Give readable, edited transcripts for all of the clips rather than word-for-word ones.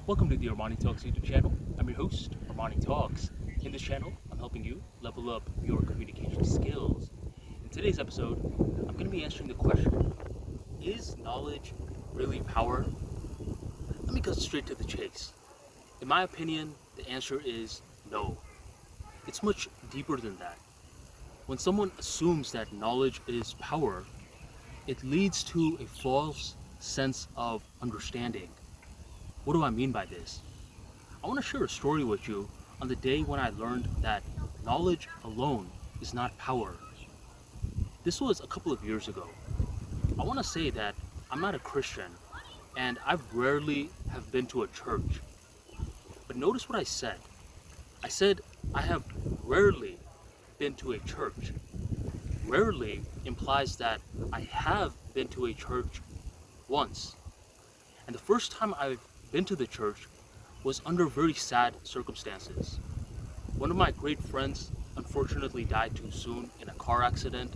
Welcome to the ArmaniTalks YouTube channel. I'm your host, ArmaniTalks. In this channel, I'm helping you level up your communication skills. In today's episode, I'm going to be answering the question, is knowledge really power? Let me cut straight to the chase. In my opinion, the answer is no. It's much deeper than that. When someone assumes that knowledge is power, it leads to a false sense of understanding. What do I mean by this? I want to share a story with you on the day when I learned that knowledge alone is not power. This was a couple of years ago. I want to say that I'm not a Christian and I've rarely have been to a church. But notice what I said. I said I have rarely been to a church. Rarely implies that I have been to a church once. And the first time I've been to the church was under very sad circumstances. One of my great friends unfortunately died too soon in a car accident,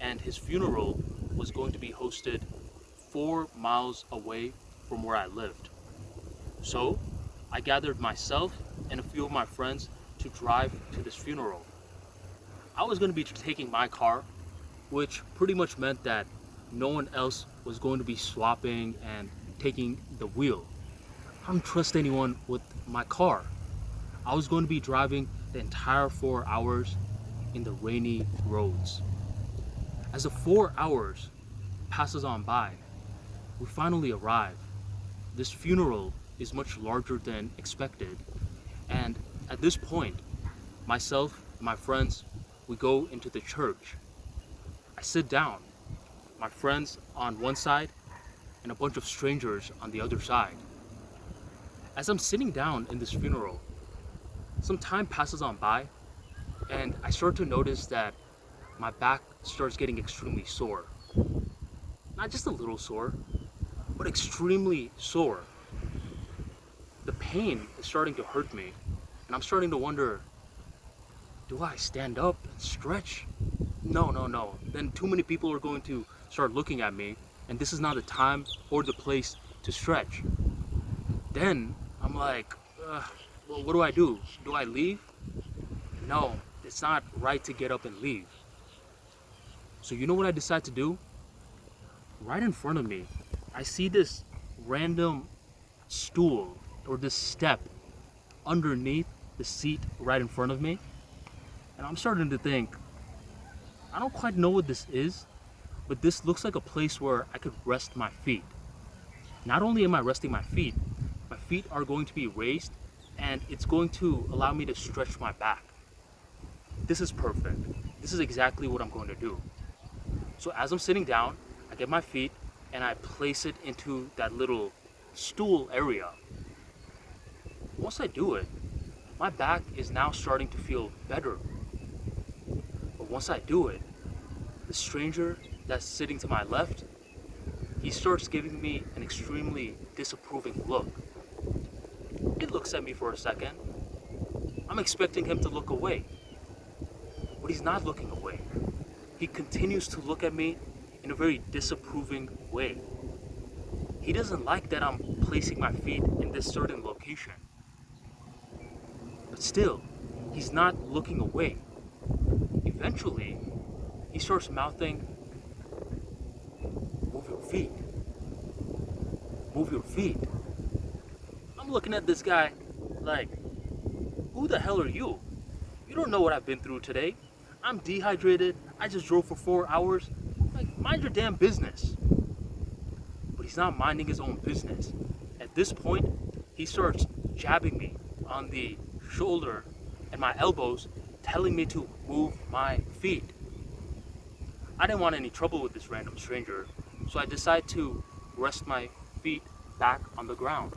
and his funeral was going to be hosted 4 miles away from where I lived. So I gathered myself and a few of my friends to drive to this funeral. I was going to be taking my car, which pretty much meant that no one else was going to be swapping and taking the wheel. I don't trust anyone with my car. I was going to be driving the entire 4 hours in the rainy roads. As the 4 hours passes on by, we finally arrive. This funeral is much larger than expected, and at this point, myself and my friends, we go into the church. I sit down, my friends on one side and a bunch of strangers on the other side. As I'm sitting down in this funeral, some time passes on by and I start to notice that my back starts getting extremely sore. Not just a little sore, but extremely sore. The pain is starting to hurt me and I'm starting to wonder, do I stand up and stretch? No. Then too many people are going to start looking at me and this is not the time or the place to stretch. Then I'm like, well, what do I do? Do I leave? No, it's not right to get up and leave. So you know what I decide to do? Right in front of me, I see this random stool or this step underneath the seat right in front of me. And I'm starting to think, I don't quite know what this is, but this looks like a place where I could rest my feet. Not only am I resting my feet are going to be raised and it's going to allow me to stretch my back. This is perfect. This is exactly what I'm going to do. So as I'm sitting down, I get my feet and I place it into that little stool area. Once I do it, my back is now starting to feel better. But once I do it, the stranger that's sitting to my left, he starts giving me an extremely disapproving look. He looks at me for a second. I'm expecting him to look away, but he's not looking away. He continues to look at me in a very disapproving way. He doesn't like that I'm placing my feet in this certain location. But still, he's not looking away. Eventually, he starts mouthing, "Move your feet. Move your feet." I'm looking at this guy like, who the hell are you? You don't know what I've been through today. I'm dehydrated. I just drove for 4 hours. Like, mind your damn business. But he's not minding his own business. At this point, he starts jabbing me on the shoulder and my elbows, telling me to move my feet. I didn't want any trouble with this random stranger, so I decide to rest my feet back on the ground.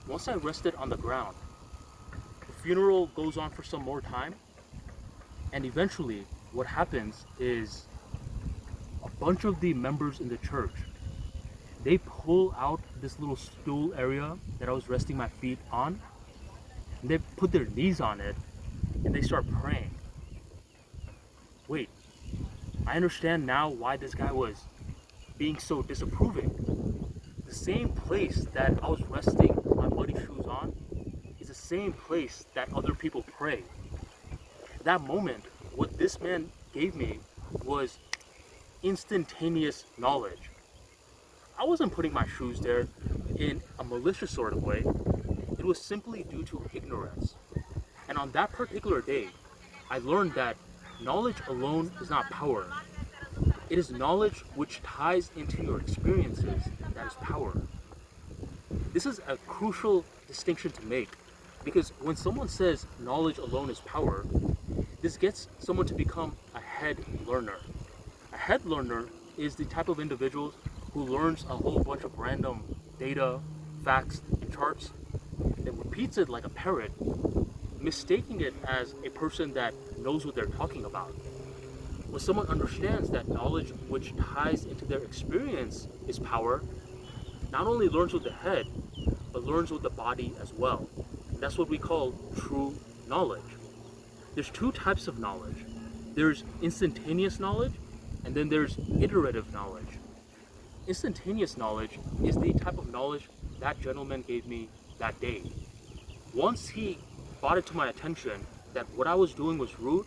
Once I rested on the ground, the funeral goes on for some more time, and eventually what happens is a bunch of the members in the church, they pull out this little stool area that I was resting my feet on, and they put their knees on it and they start praying. Wait, I understand now why this guy was being so disapproving. The same place that I was resting same place that other people pray. That moment, what this man gave me was instantaneous knowledge. I wasn't putting my shoes there in a malicious sort of way. It was simply due to ignorance. And on that particular day, I learned that knowledge alone is not power. It is knowledge which ties into your experiences that is power. This is a crucial distinction to make, because when someone says knowledge alone is power, this gets someone to become a head learner. A head learner is the type of individual who learns a whole bunch of random data, facts, and charts, and repeats it like a parrot, mistaking it as a person that knows what they're talking about. When someone understands that knowledge which ties into their experience is power, not only learns with the head, but learns with the body as well. That's what we call true knowledge. There's two types of knowledge. There's instantaneous knowledge, and then there's iterative knowledge. Instantaneous knowledge is the type of knowledge that gentleman gave me that day. Once he brought it to my attention that what I was doing was rude,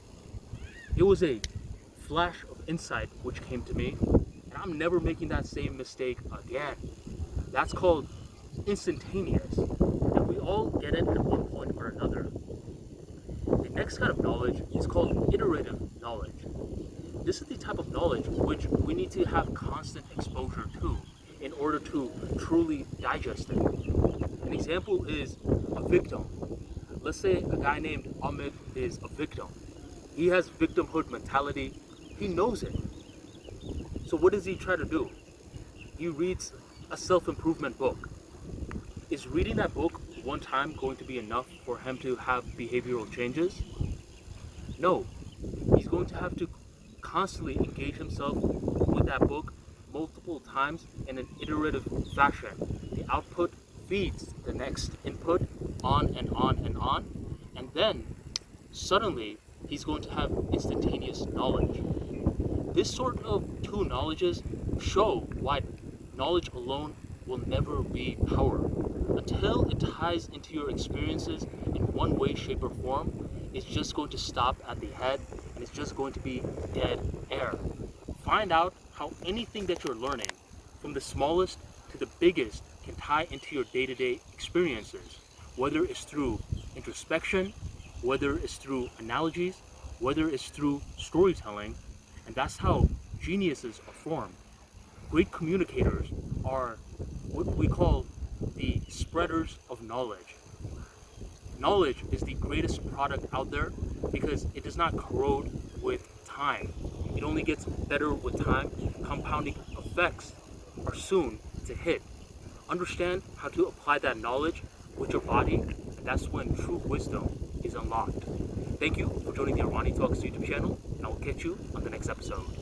it was a flash of insight which came to me, and I'm never making that same mistake again. That's called instantaneous, and we all get it at one point or another. The next kind of knowledge is called iterative knowledge. This is the type of knowledge which we need to have constant exposure to in order to truly digest it. An example is a victim. Let's say a guy named Ahmed is a victim. He has victimhood mentality. He knows it. So what does he try to do? He reads a self-improvement book. Is reading that book one time going to be enough for him to have behavioral changes? No. He's going to have to constantly engage himself with that book multiple times in an iterative fashion. The output feeds the next input on and on and on, and then suddenly he's going to have instantaneous knowledge. This sort of two knowledges show why knowledge alone will never be power. Until it ties into your experiences in one way, shape, or form, it's just going to stop at the head, and it's just going to be dead air. Find out how anything that you're learning, from the smallest to the biggest, can tie into your day-to-day experiences, whether it's through introspection, whether it's through analogies, whether it's through storytelling, and that's how geniuses are formed. Great communicators are what we call the spreaders of knowledge. Knowledge is the greatest product out there because it does not corrode with time. It only gets better with time. Compounding effects are soon to hit. Understand how to apply that knowledge with your body, and that's when true wisdom is unlocked. Thank you for joining the ArmaniTalks YouTube channel, and I will catch you on the next episode.